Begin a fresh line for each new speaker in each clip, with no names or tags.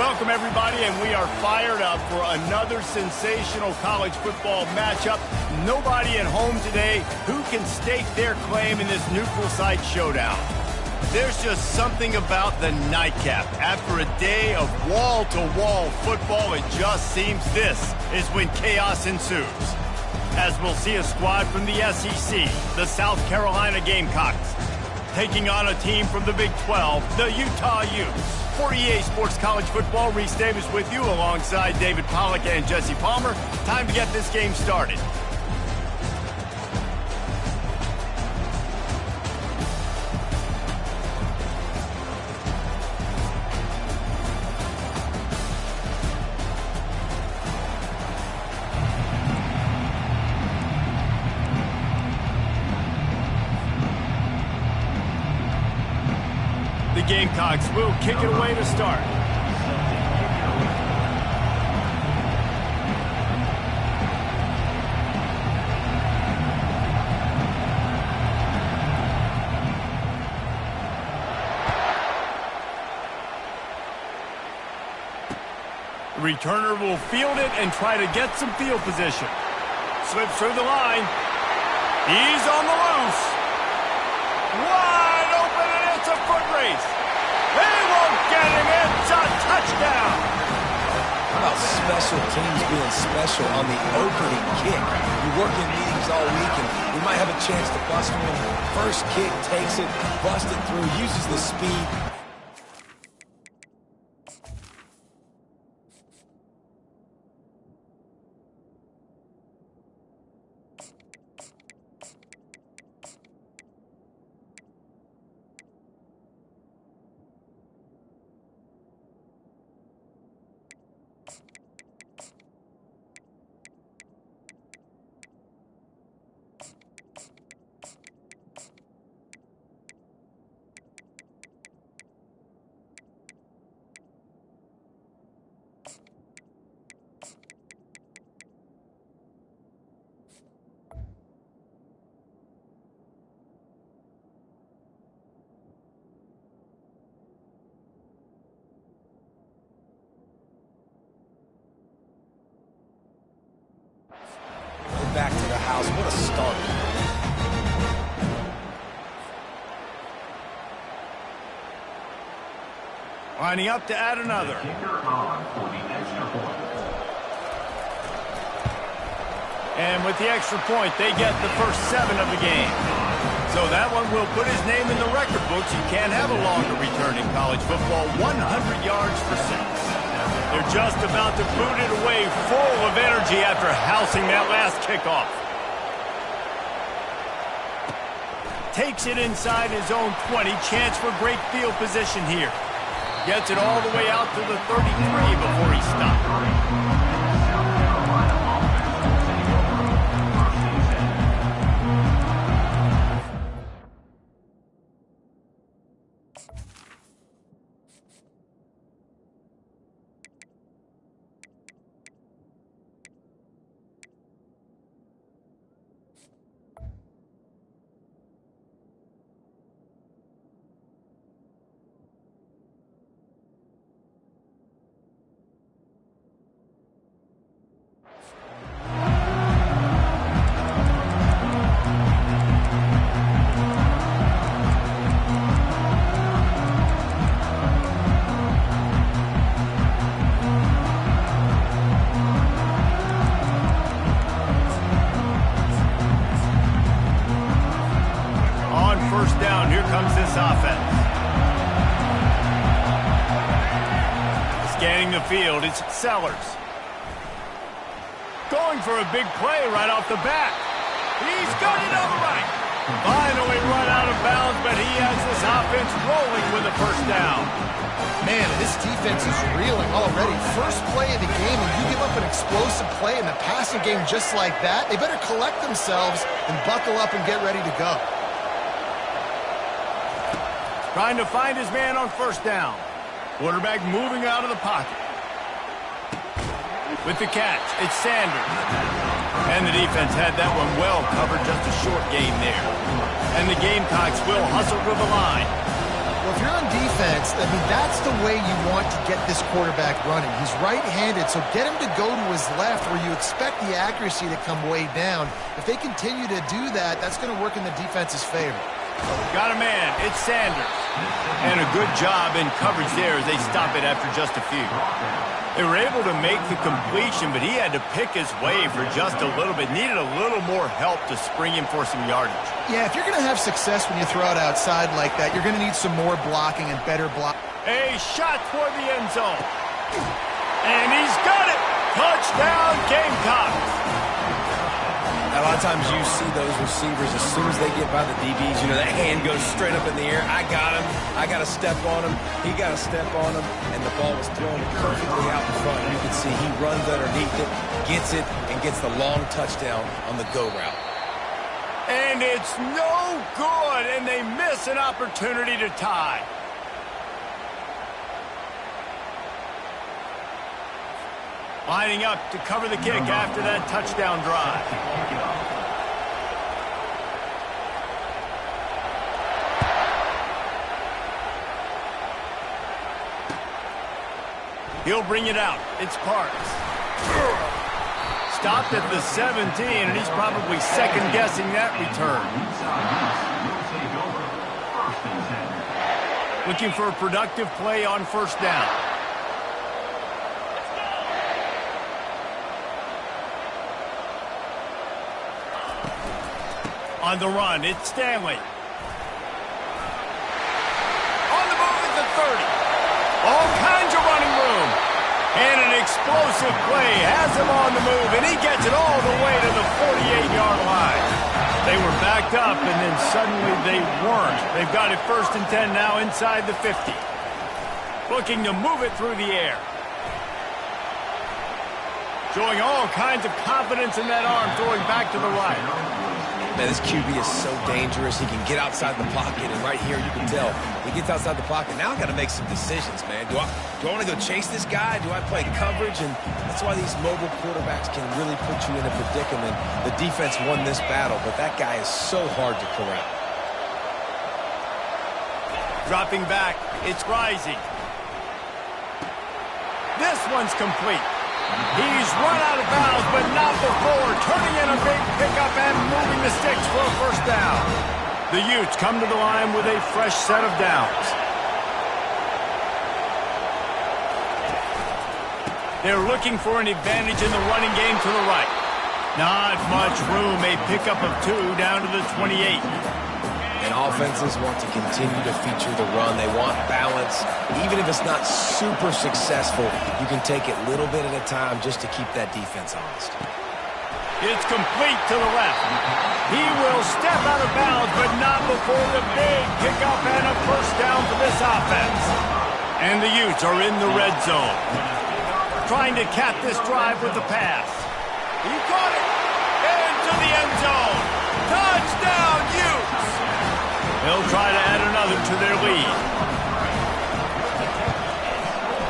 Welcome, everybody, and we are fired up for another sensational college football matchup. Nobody at home today who can stake their claim in this neutral site showdown. There's just something about the nightcap. After a day of wall-to-wall football, it just seems this is when chaos ensues. As we'll see a squad from the SEC, the South Carolina Gamecocks, taking on a team from the Big 12, the Utah Utes. For EA Sports College Football, Reese Davis with you alongside David Pollack and Jesse Palmer. Time to get this game started. The Gamecocks will kick it away to start. The returner will field it and try to get some field position. Slips through the line. He's on the loose. Wide open, and it's a foot race. They won't get him. It's a touchdown.
How about special teams being special on the opening kick? We work in meetings all week, and we might have a chance to bust one. First kick takes it, busts it through, uses the speed. Back to the house. What a start.
Lining up to add another. And with the extra point, they get the first 7 of the game. So that one will put his name in the record books. You can't have a longer return in college football. 100 yards for 6. They're just about to boot it away, full of energy after housing that last kickoff. Takes it inside his own 20. Chance for great field position here. Gets it all the way out to the 33 before he stopped. First down, here comes this offense. Scanning the field, it's Sellers. Going for a big play right off the bat. He's got it on the right. Finally run out of bounds, but he has this offense rolling with a first down.
Man, this defense is reeling already. First play of the game, and you give up an explosive play in the passing game just like that, they better collect themselves and buckle up and get ready to go.
Trying to find his man on first down. Quarterback moving out of the pocket. With the catch, it's Sanders. And the defense had that one well covered, just a short gain there. And the Gamecocks will hustle to the line.
Well, if you're on defense, I mean, that's the way you want to get this quarterback running. He's right-handed, so get him to go to his left where you expect the accuracy to come way down. If they continue to do that, that's going to work in the defense's favor.
Got a man. It's Sanders. And a good job in coverage there as they stop it after just a few. They were able to make the completion, but he had to pick his way for just a little bit. Needed a little more help to spring him for some yardage.
Yeah, if you're going to have success when you throw it outside like that, you're going to need some more blocking and better block.
A shot toward the end zone. And he's got it. Touchdown, Gamecocks.
A lot of times you see those receivers, as soon as they get by the DBs, you know, that hand goes straight up in the air. I got him. I got to step on him. He got to step on him. And the ball was thrown perfectly out in front. You can see he runs underneath it, gets it, and gets the long touchdown on the go route.
And it's no good, and they miss an opportunity to tie. Lining up to cover the kick after that touchdown drive. He'll bring it out. It's Parks. Stopped at the 17, and he's probably second-guessing that return. Looking for a productive play on first down. On the run, it's Stanley. On the move at the 30. All kinds of running room. And an explosive play has him on the move, and he gets it all the way to the 48-yard line. They were backed up, and then suddenly they weren't. They've got it 1st and 10 now inside the 50. Looking to move it through the air. Showing all kinds of confidence in that arm, throwing back to the right.
Man, this QB is so dangerous. He can get outside the pocket, and right here you can tell he gets outside the pocket. Now I got to make some decisions, man. Do I want to go chase this guy? Do I play coverage? And that's why these mobile quarterbacks can really put you in a predicament. The defense won this battle, but that guy is so hard to corral.
Dropping back, it's Rising. This one's complete. He's run out of bounds, but not before turning in a big pickup and moving the sticks for a first down. The Utes come to the line with a fresh set of downs. They're looking for an advantage in the running game to the right. Not much room, a pickup of 2 down to the 28.
And offenses want to continue to feature the run. They want balance. Even if it's not super successful, you can take it little bit at a time just to keep that defense honest.
It's complete to the left. He will step out of bounds, but not before the big pickup and a first down for this offense. And the Utes are in the red zone. Trying to cap this drive with the pass. He caught it. Into the end zone. Touchdown, Utes! They'll try to add another to their lead.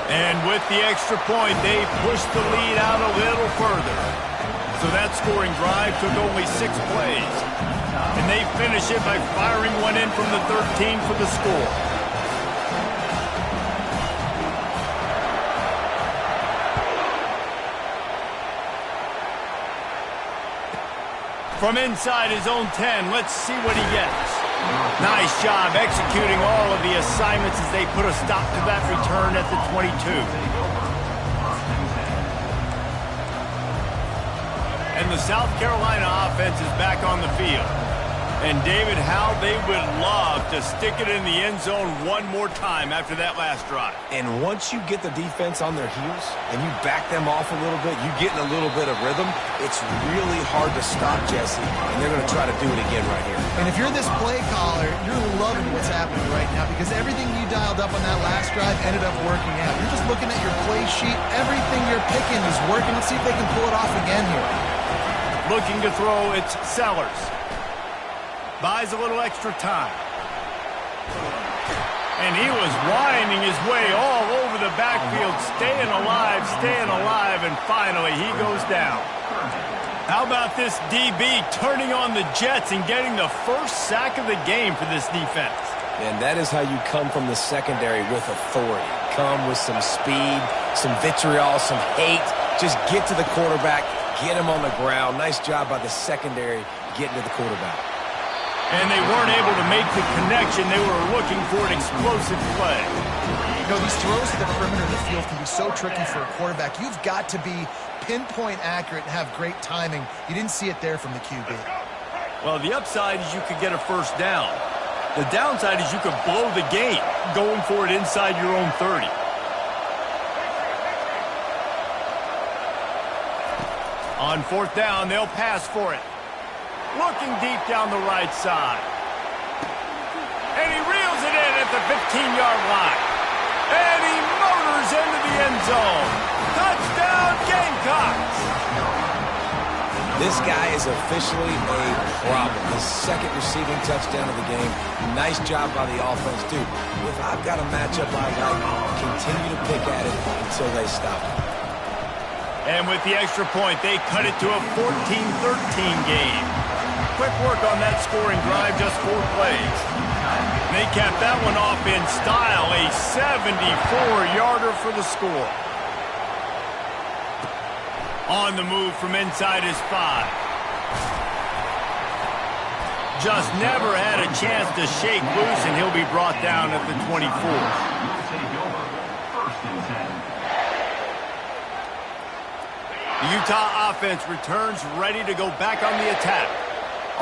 And with the extra point, they pushed the lead out a little further. So that scoring drive took only 6 plays. And they finish it by firing one in from the 13 for the score. From inside his own 10, let's see what he gets. Nice job executing all of the assignments as they put a stop to that return at the 22. And the South Carolina offense is back on the field. And David, how they would love to stick it in the end zone one more time after that last drive.
And once you get the defense on their heels and you back them off a little bit, you get in a little bit of rhythm, it's really hard to stop Jesse. And they're going to try to do it again right here.
And if you're this play caller, you're loving what's happening right now because everything you dialed up on that last drive ended up working out. You're just looking at your play sheet. Everything you're picking is working. Let's see if they can pull it off again here.
Looking to throw, it's Sellers. Buys a little extra time. And he was winding his way all over the backfield, staying alive, and finally he goes down. How about this DB turning on the Jets and getting the first sack of the game for this defense?
And that is how you come from the secondary with authority. Come with some speed, some vitriol, some hate. Just get to the quarterback, get him on the ground. Nice job by the secondary getting to the quarterback.
And they weren't able to make the connection. They were looking for an explosive play.
You know, these throws to the perimeter of the field can be so tricky for a quarterback. You've got to be pinpoint accurate and have great timing. You didn't see it there from the QB.
Well, the upside is you could get a first down. The downside is you could blow the game going for it inside your own 30. On fourth down, they'll pass for it. Looking deep down the right side. And he reels it in at the 15-yard line. And he motors into the end zone. Touchdown, Gamecocks!
This guy is officially a problem. His second receiving touchdown of the game. Nice job by the offense, dude. If I've got a matchup like that, continue to pick at it until they stop it.
And with the extra point, they cut it to a 14-13 game. Quick work on that scoring drive, just 4 plays. And they capped that one off in style, a 74-yarder for the score. On the move from inside his 5. Just never had a chance to shake loose, and he'll be brought down at the 24. The Utah offense returns ready to go back on the attack.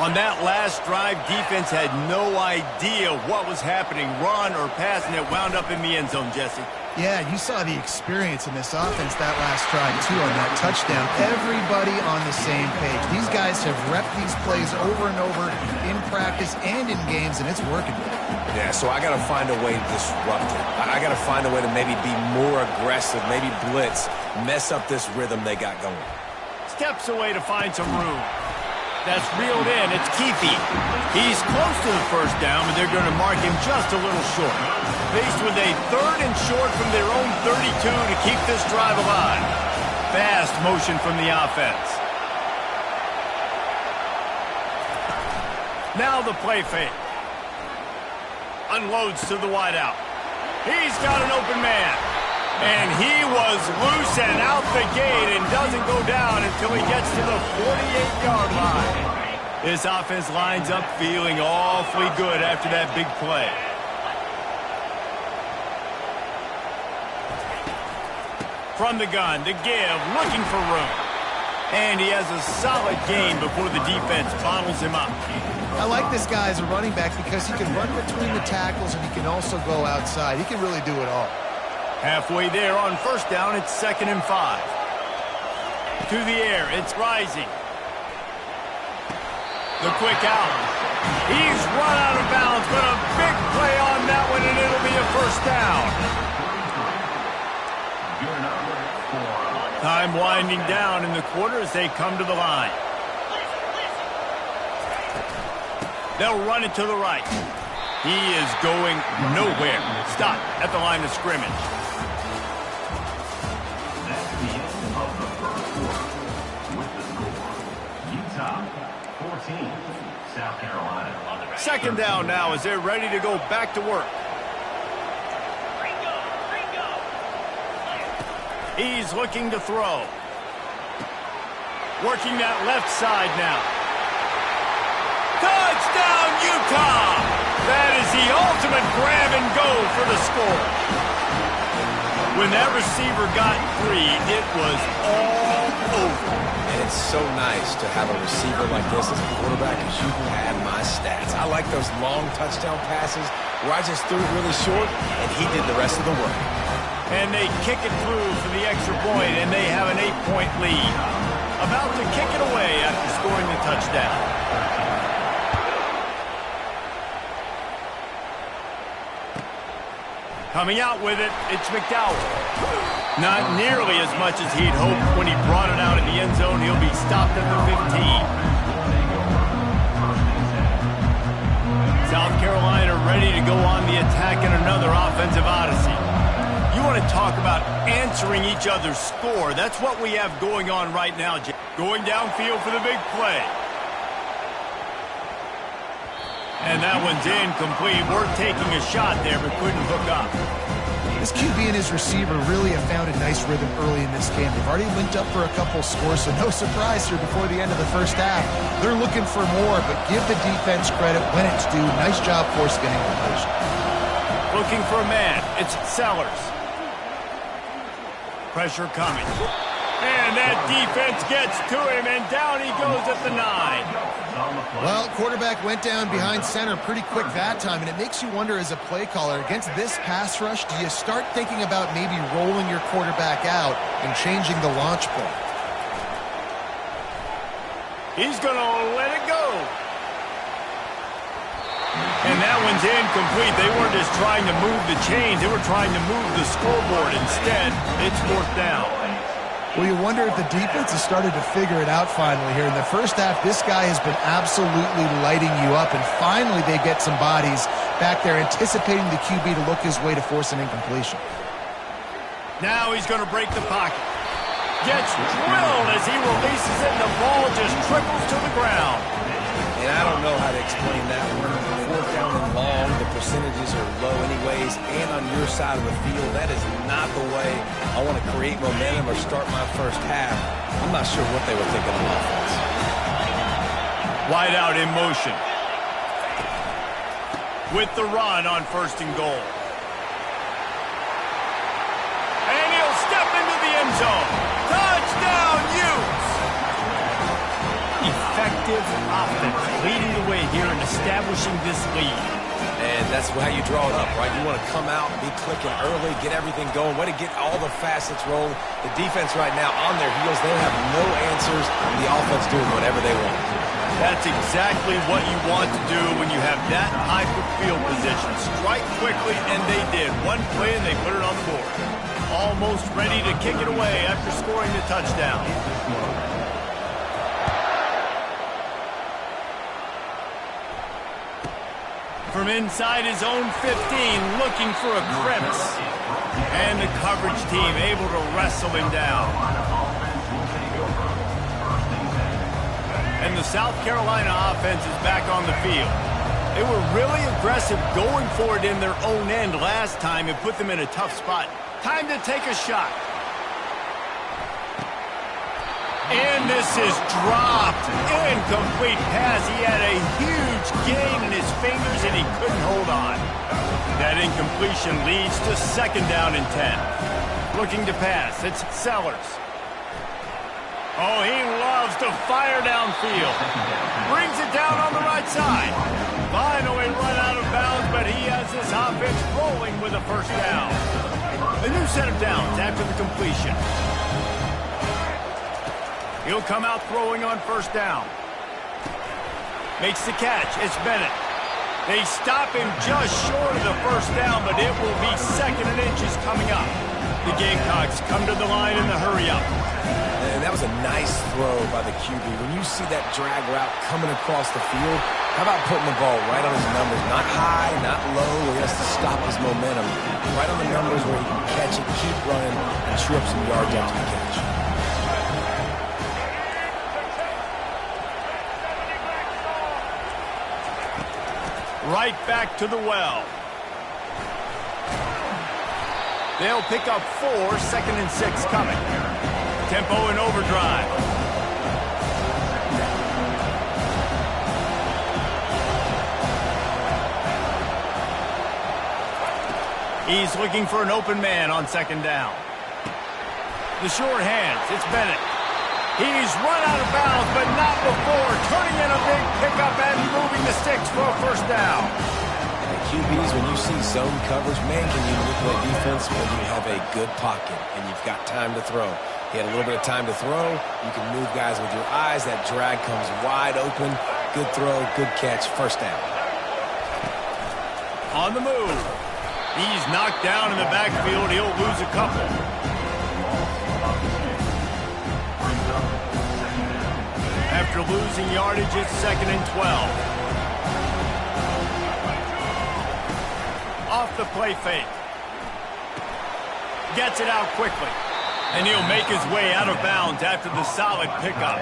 On that last drive, defense had no idea what was happening, run or pass, and it wound up in the end zone, Jesse.
Yeah, you saw the experience in this offense that last drive, too, on that touchdown. Everybody on the same page. These guys have repped these plays over and over in practice and in games, and it's working.
Yeah, so I got to find a way to disrupt it. I got to find a way to maybe be more aggressive, maybe blitz, mess up this rhythm they got going.
Steps away to find some room. That's reeled in. It's Keefe. He's close to the first down, but they're going to mark him just a little short. Faced with a 3rd and short from their own 32 to keep this drive alive. Fast motion from the offense. Now the play fake. Unloads to the wideout. He's got an open man. And he was loose and out the gate and doesn't go down until he gets to the 48-yard line. This offense lines up feeling awfully good after that big play. From the gun, the give, looking for room. And he has a solid gain before the defense bottles him up.
I like this guy as a running back because he can run between the tackles and he can also go outside. He can really do it all.
Halfway there on first down, it's 2nd and 5. To the air, it's Rising. The quick out. He's run out of bounds, but a big play on that one, and it'll be a first down. Time winding down in the quarter as they come to the line. They'll run it to the right. He is going nowhere. Stop at the line of scrimmage.
That's the end of the first quarter. With the score, Utah 14, South Carolina.
2nd down now as they're ready to go back to work. He's looking to throw. Working that left side now. Touchdown, Utah! That is the ultimate grab and go for the score. When that receiver got free, it was all over.
And it's so nice to have a receiver like this as a quarterback because you can have my stats. I like those long touchdown passes where I just threw it really short and he did the rest of the work.
And they kick it through for the extra point, and they have an 8-point lead. About to kick it away after scoring the touchdown. Coming out with it, it's McDowell. Not nearly as much as he'd hoped when he brought it out in the end zone. He'll be stopped at the 15. South Carolina ready to go on the attack in another offensive odyssey. You want to talk about answering each other's score. That's what we have going on right now, Jay. Going downfield for the big play. And that one's incomplete. Worth taking a shot there, but couldn't hook up.
This QB and his receiver really have found a nice rhythm early in this game. They've already linked up for a couple scores, so no surprise here before the end of the first half. They're looking for more, but give the defense credit when it's due. Nice job forcing an incompletion.
Looking for a man. It's Sellers. Pressure coming. And that defense gets to him, and down he goes at the 9.
Well, quarterback went down behind center pretty quick that time, and it makes you wonder as a play caller, against this pass rush, do you start thinking about maybe rolling your quarterback out and changing the launch point?
He's going to let it go. And that one's incomplete. They weren't just trying to move the chains. They were trying to move the scoreboard. Instead, it's 4th down.
Well, you wonder if the defense has started to figure it out finally here. In the first half, this guy has been absolutely lighting you up, and finally they get some bodies back there anticipating the QB to look his way to force an incompletion.
Now he's going to break the pocket. Gets drilled as he releases it, and the ball just trickles to the ground.
And I don't know how to explain that one. 4th down and long, the percentages are low anyways, and on your side of the field, that is not the way I want to create momentum or start my first half. I'm not sure what they were thinking on offense.
Wide out in motion. With the run on 1st and goal. And he'll step into the end zone. Touchdown, Utes! Effective offense leading the way here and establishing this lead.
And that's how you draw it up, right? You want to come out, be clicking early, get everything going, way to get all the facets rolling. The defense right now on their heels, they have no answers, and the offense doing whatever they want.
That's exactly what you want to do when you have that type of field position. Strike quickly, and they did. One play, and they put it on the board. Almost ready to kick it away after scoring the touchdown. From inside his own 15, looking for a crevice. And the coverage team able to wrestle him down. And the South Carolina offense is back on the field. They were really aggressive going for it in their own end last time and put them in a tough spot. Time to take a shot. And this is dropped. Incomplete pass. He had a huge gain in his fingers, and he couldn't hold on. That incompletion leads to 2nd down and 10. Looking to pass. It's Sellers. Oh, he loves to fire downfield. Brings it down on the right side. Finally run out of bounds, but he has this offense rolling with a 1st down. A new set of downs after the completion. He'll come out throwing on 1st down. Makes the catch. It's Bennett. They stop him just short of the 1st down, but it will be 2nd and inches coming up. The Gamecocks come to the line in the hurry-up.
And that was a nice throw by the QB. When you see that drag route coming across the field, how about putting the ball right on his numbers? Not high, not low, where he has to stop his momentum. Right on the numbers where he can catch it, keep running, and chew up some yards after the catch.
Right back to the well. They'll pick up 4, 2nd and 6 coming. Tempo and overdrive. He's looking for an open man on 2nd down. The short hands, it's Bennett. He's run out of bounds, but not before turning in a big pickup and moving the sticks for a 1st down.
And QBs, when you see zone coverage, man, can you manipulate defense when you have a good pocket and you've got time to throw. He had a little bit of time to throw. You can move guys with your eyes. That drag comes wide open. Good throw, good catch, 1st down.
On the move. He's knocked down in the backfield. He'll lose a couple. After losing yardage, it's 2nd and 12. Off the play fake. Gets it out quickly. And he'll make his way out of bounds after the solid pickup.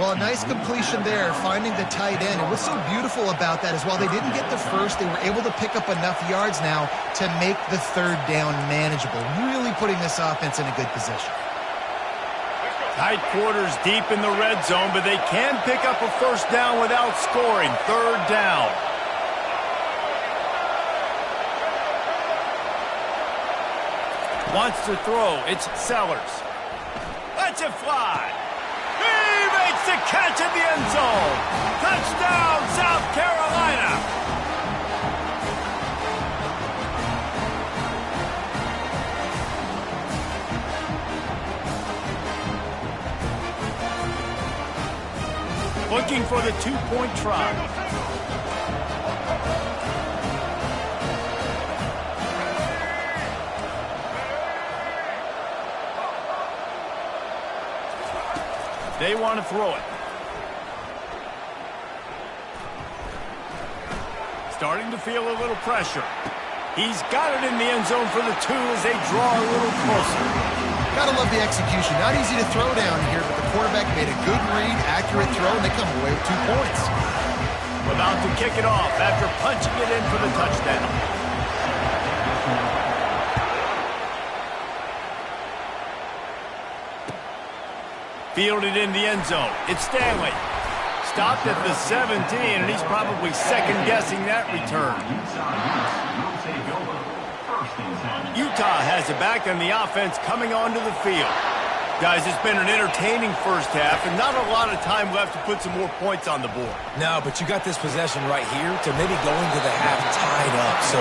Well, a nice completion there, finding the tight end. And what's so beautiful about that is while they didn't get the first, they were able to pick up enough yards now to make the third down manageable, really putting this offense in a good position.
Tight quarters deep in the red zone, but they can pick up a first down without scoring. Third down. Wants to throw. It's Sellers. Lets it fly. He makes the catch in the end zone. Touchdown, South Carolina. Looking for the two-point try. They want to throw it. Starting to feel a little pressure. He's got it in the end zone for the two as they draw a little closer.
Gotta love the execution. Not easy to throw down here, but the quarterback made a good read, accurate throw, and they come away with 2 points.
About to kick it off after punching it in for the touchdown. Fielded in the end zone. It's Stanley. Stopped at the 17, and he's probably second-guessing that return. Utah has it back on the offense coming onto the field. Guys, it's been an entertaining first half and not a lot of time left to put some more points on the board.
No, but you got this possession right here to maybe go into the half tied up. So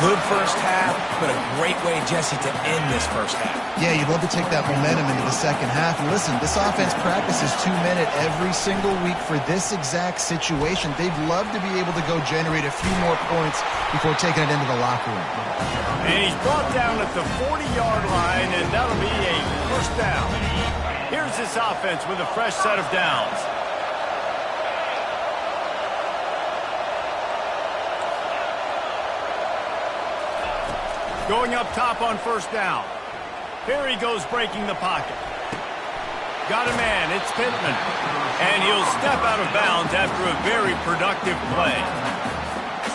good first half, but a great way, Jesse, to end this first half.
Yeah, you'd love to take that momentum into the second half. And listen, this offense practices 2-minute every single week for this exact situation. They'd love to be able to go generate a few more points before taking it into the locker room.
And he's brought down at the 40-yard line, and that'll be a first down. Here's this offense with a fresh set of downs. Going up top on first down. Here he goes breaking the pocket. Got a man, it's Pittman. And he'll step out of bounds after a very productive play.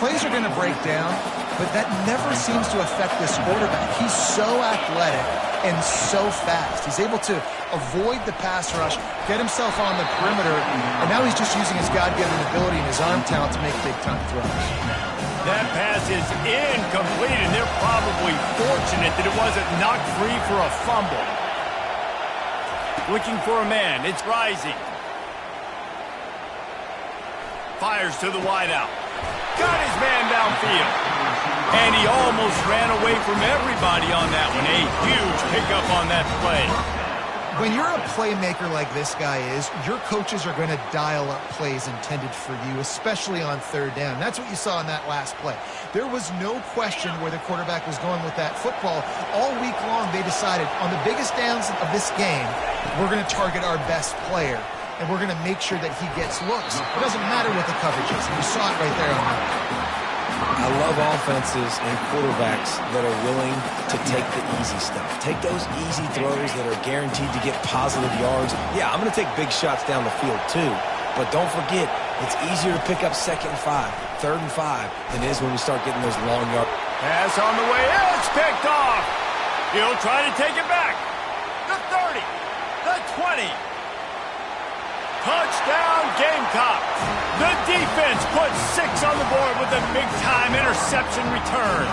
Plays are going to break down, but that never seems to affect this quarterback. He's so athletic and so fast. He's able to avoid the pass rush, get himself on the perimeter, and now he's just using his God-given ability and his arm talent to make big-time throws.
That pass is incomplete, and they're probably fortunate that it wasn't knocked free for a fumble. Looking for a man. It's Rising. Fires to the wideout. Got his man downfield. And he almost ran away from everybody on that one. A huge pickup on that play.
When you're a playmaker like this guy is, your coaches are going to dial up plays intended for you, especially on third down. That's what you saw in that last play. There was no question where the quarterback was going with that football. All week long, they decided on the biggest downs of this game, we're going to target our best player, and we're going to make sure that he gets looks. It doesn't matter what the coverage is. You saw it right there on that.
I love offenses and quarterbacks that are willing to take the easy stuff. Take those easy throws that are guaranteed to get positive yards. Yeah, I'm going to take big shots down the field too. But don't forget, it's easier to pick up 2nd and 5, 3rd and 5 than it is when we start getting those long yards.
Pass on the way. It's picked off. He'll try to take it back. The 30, the 20. Touchdown, Gamecocks. The defense puts 6 on the board with a big-time interception return.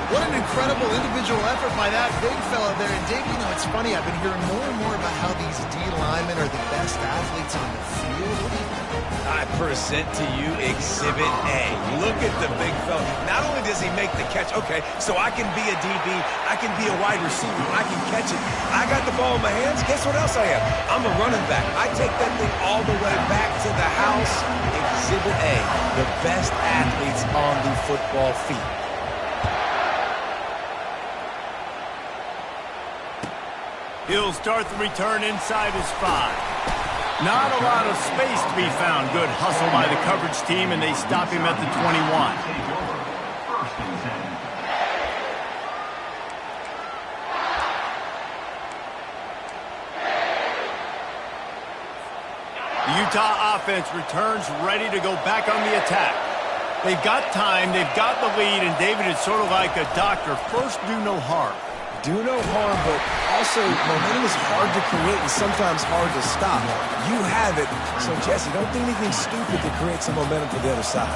What an incredible individual effort by that big fella there. And Dave, you know, it's funny, I've been hearing more and more about how these D linemen are the best athletes on the field. What do you think?
I present to you Exhibit A. Look at the big fella. Not only does he make the catch, okay, so I can be a DB, I can be a wide receiver, I can catch it. I got the ball in my hands, guess what else I am? I'm a running back. I take that thing all the way back to the house. Exhibit A, the best athletes on the football field.
He'll start the return inside his 5. Not a lot of space to be found. Good hustle by the coverage team, and they stop him at the 21. Utah offense returns ready to go back on the attack. They've got time, they've got the lead, and David is sort of like a doctor. First, do no harm.
Do no harm, but also momentum is hard to create and sometimes hard to stop. You have it, so Jesse, don't do anything stupid to create some momentum for the other side.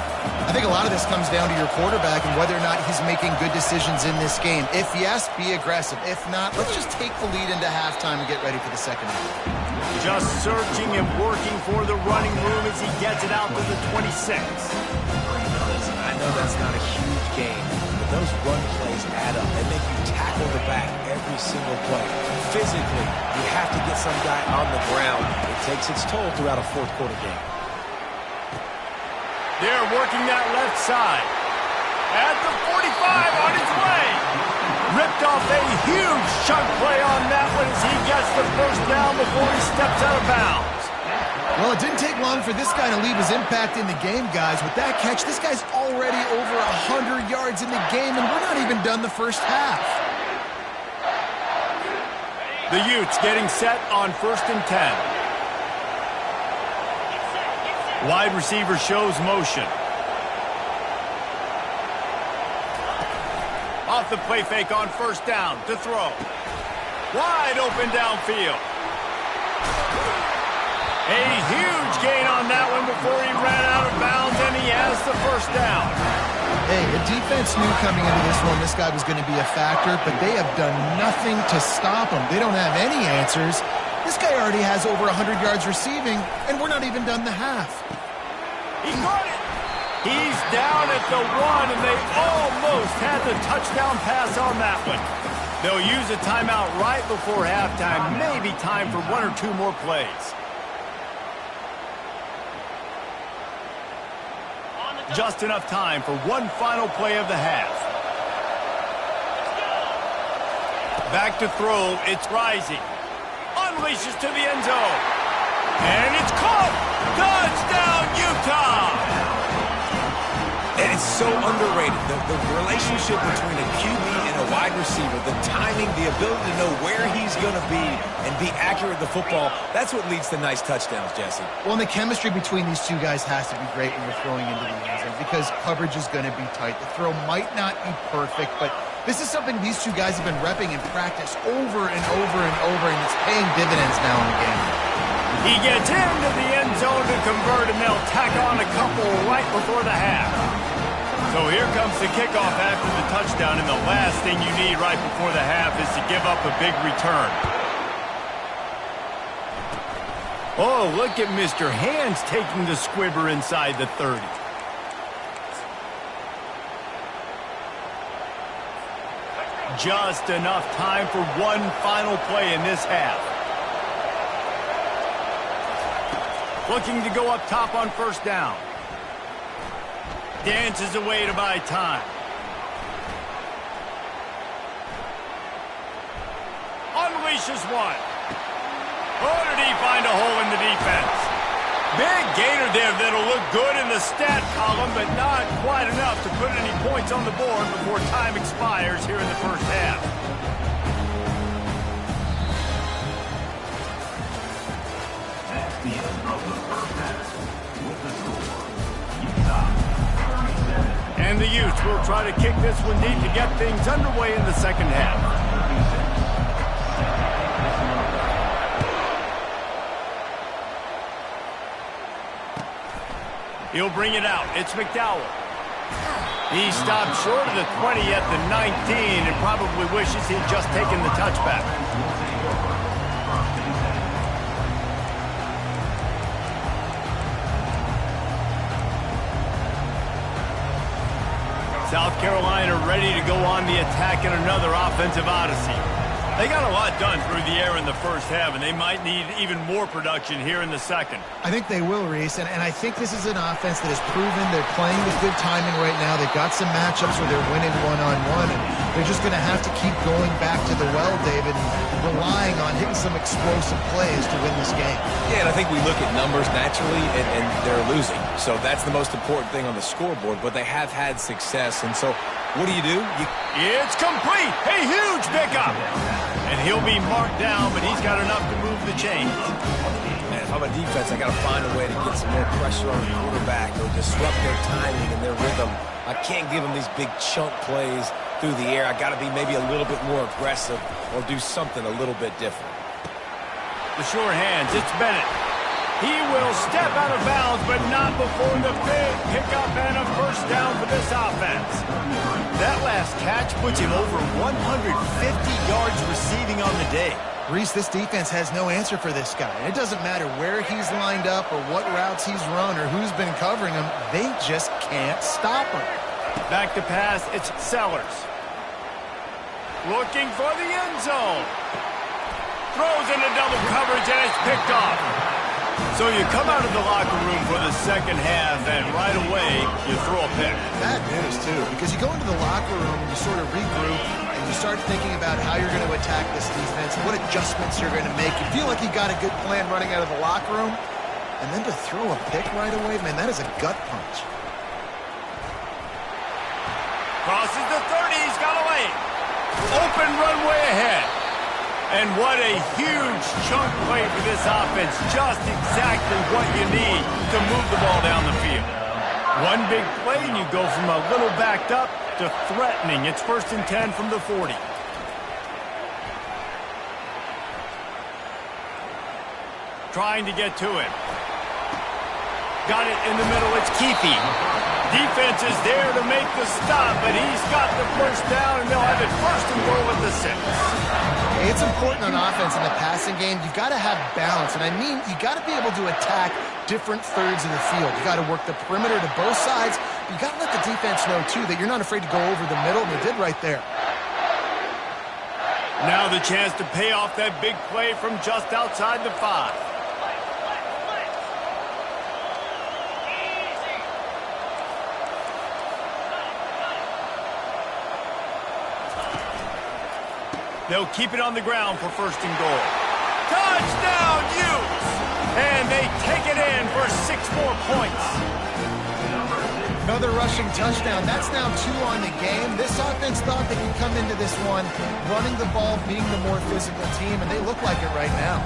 I think a lot of this comes down to your quarterback and whether or not he's making good decisions in this game. If yes, be aggressive. If not, let's just take the lead into halftime and get ready for the second half.
Just searching and working for the running room as he gets it out to the 26.
Listen, I know that's not a huge game, but those run plays add up. They make you tackle the back every single play. Physically, you have to get some guy on the ground. It takes its toll throughout a fourth quarter game.
They're working that left side. At the 45 on his way. Ripped off a huge chunk play on that one as he gets the first down before he steps out of bounds.
Well, it didn't take long for this guy to leave his impact in the game, guys. With that catch, this guy's already over 100 yards in the game, and we're not even done the first half.
The Utes getting set on 1st and 10. Wide receiver shows motion. Off the play fake on 1st down to throw. Wide open downfield. A huge gain on that one before he ran out of bounds, and he has the first down.
Hey, the defense knew coming into this one this guy was going to be a factor, but they have done nothing to stop him. They don't have any answers. This guy already has over 100 yards receiving, and we're not even done the half.
He got it. He's down at the 1, and they almost had the touchdown pass on that one. They'll use a timeout right before halftime. Maybe time for 1 or 2 more plays. Just enough time for one final play of the half. Back to throw. It's Rising. Unleashes to the end zone. And it's caught. Touchdown, Utah!
And it's so underrated. The relationship between a QB and a wide receiver, the timing, the ability to know where he's going to be and be accurate with the football, that's what leads to nice touchdowns, Jesse.
Well, and the chemistry between these two guys has to be great when you're throwing into the end zone because coverage is going to be tight. The throw might not be perfect, but this is something these two guys have been repping in practice over and over and over, and it's paying dividends now in the game.
He gets into the end zone to convert, and they'll tack on a couple right before the half. So here comes the kickoff after the touchdown, and the last thing you need right before the half is to give up a big return. Oh, look at Mr. Hands taking the squibber inside the 30. Just enough time for one final play in this half. Looking to go up top on 1st down. Dances away to buy time. Unleashes one. Oh, did he find a hole in the defense? Big gainer there that'll look good in the stat column, but not quite enough to put any points on the board before time expires here in the first half.
That's the end of the first half. With the score, Utah 37.
And the Utes will try to kick this one deep to get things underway in the second half. He'll bring it out. It's McDowell. He stopped short of the 20 at the 19 and probably wishes he'd just taken the touchback. South Carolina ready to go on the attack in another offensive odyssey. They got a lot done through the air in the first half, and they might need even more production here in the second.
I think they will, Reese, and I think this is an offense that has proven they're playing with good timing right now. They've got some matchups where they're winning one-on-one, and they're just going to have to keep going back to the well, David, and relying on hitting some explosive plays to win this game.
Yeah, and I think we look at numbers naturally, and they're losing. So that's the most important thing on the scoreboard, but they have had success, and so what do?
It's complete! A huge pickup! And he'll be marked down, but he's got enough to move the chains.
Man, if I'm a defense, I got to find a way to get some more pressure on the quarterback or disrupt their timing and their rhythm. I can't give them these big chunk plays through the air. I got to be maybe a little bit more aggressive or do something a little bit different.
The sure hands, it's Bennett. He will step out of bounds, but not before the big pickup and a first down for this offense. That last catch puts him over 150 yards receiving on the day.
Reese, this defense has no answer for this guy. It doesn't matter where he's lined up or what routes he's run or who's been covering him. They just can't stop him.
Back to pass, it's Sellers. Looking for the end zone. Throws into double coverage, and it's picked off. So you come out of the locker room for the second half, and right away, you throw a pick.
Bad news, too, because you go into the locker room and you sort of regroup, and you start thinking about how you're going to attack this defense, what adjustments you're going to make. You feel like you got a good plan running out of the locker room, and then to throw a pick right away, man, that is a gut punch.
Crosses the 30, he's got a lane. Open runway ahead. And what a huge chunk play for this offense. Just exactly what you need to move the ball down the field. One big play and you go from a little backed up to threatening. It's 1st and 10 from the 40. Trying to get to him. Got it in the middle. It's Keefe. Defense is there to make the stop, but he's got the first down, and they'll have it 1st and goal at the 6.
It's important on offense in the passing game. You've got to have balance, and I mean you got to be able to attack different thirds of the field. You got to work the perimeter to both sides. You got to let the defense know, too, that you're not afraid to go over the middle, and they did right there.
Now the chance to pay off that big play from just outside the 5. They'll keep it on the ground for 1st and goal. Touchdown, Utes! And they take it in for 6 more points.
Another rushing touchdown. That's now 2 on the game. This offense thought they could come into this one running the ball, being the more physical team, and they look like it right now.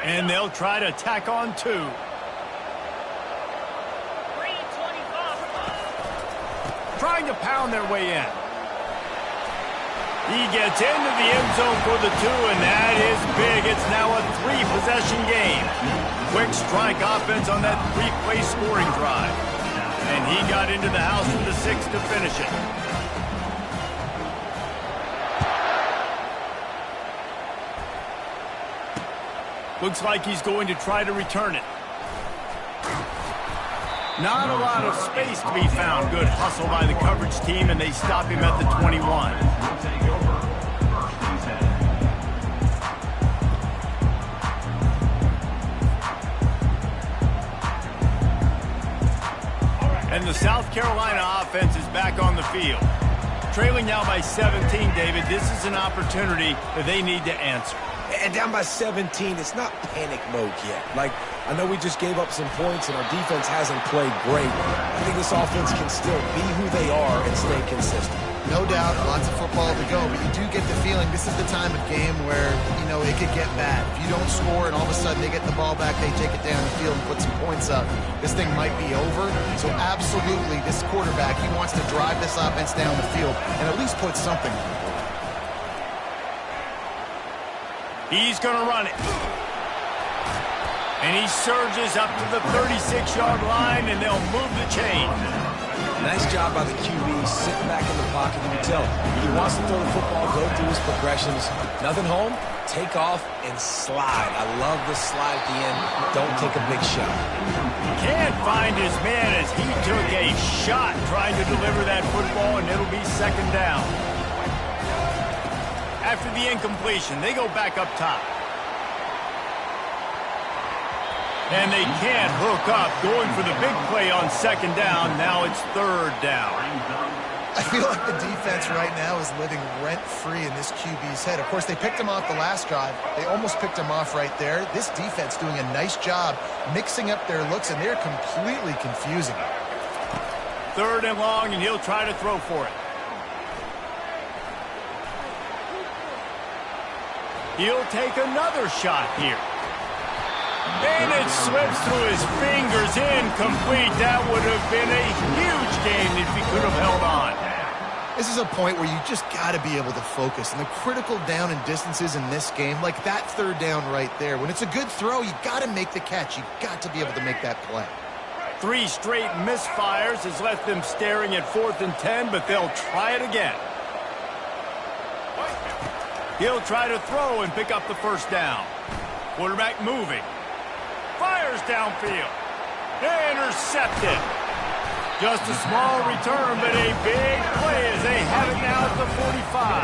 And they'll try to tack on 2. Trying to pound their way in. He gets into the end zone for the 2, and that is big. It's now a 3-possession game. Quick strike offense on that 3-play scoring drive. And he got into the house for the 6 to finish it. Looks like he's going to try to return it. Not a lot of space to be found. Good hustle by the coverage team, and they stop him at the 21. And the South Carolina offense is back on the field. Trailing now by 17, David. This is an opportunity that they need to answer.
And down by 17, it's not panic mode yet. Like, I know we just gave up some points and our defense hasn't played great. I think this offense can still be who they are and stay consistent.
No doubt, lots of football to go, but you do get the feeling this is the time of game where, you know, it could get bad. If you don't score and all of a sudden they get the ball back, they take it down the field and put some points up, this thing might be over. So absolutely, this quarterback, he wants to drive this offense down the field and at least put something on the board.
He's going to run it. And he surges up to the 36-yard line, and they'll move the chain.
Nice job by the QB, sitting back in the pocket. You can tell he wants to throw the football, go through his progressions. Nothing home, take off, and slide. I love the slide at the end. Don't take a big shot.
Can't find his man as he took a shot trying to deliver that football, and it'll be 2nd down. After the incompletion, they go back up top. And they can't hook up, going for the big play on 2nd down. Now it's 3rd down.
I feel like the defense right now is living rent-free in this QB's head. Of course, they picked him off the last drive. They almost picked him off right there. This defense doing a nice job mixing up their looks, and they're completely confusing.
3rd and long, and he'll try to throw for it. He'll take another shot here. And it slips through his fingers, incomplete. That would have been a huge game if he could have held on.
This is a point where you just got to be able to focus. And the critical down and distances in this game, like that third down right there, when it's a good throw, you got to make the catch. You got to be able to make that play.
3 straight misfires has left them staring at 4th and 10, but they'll try it again. He'll try to throw and pick up the first down. Quarterback moving. Fires downfield. Intercepted. Just a small return, but a big play as they have it now at the 45.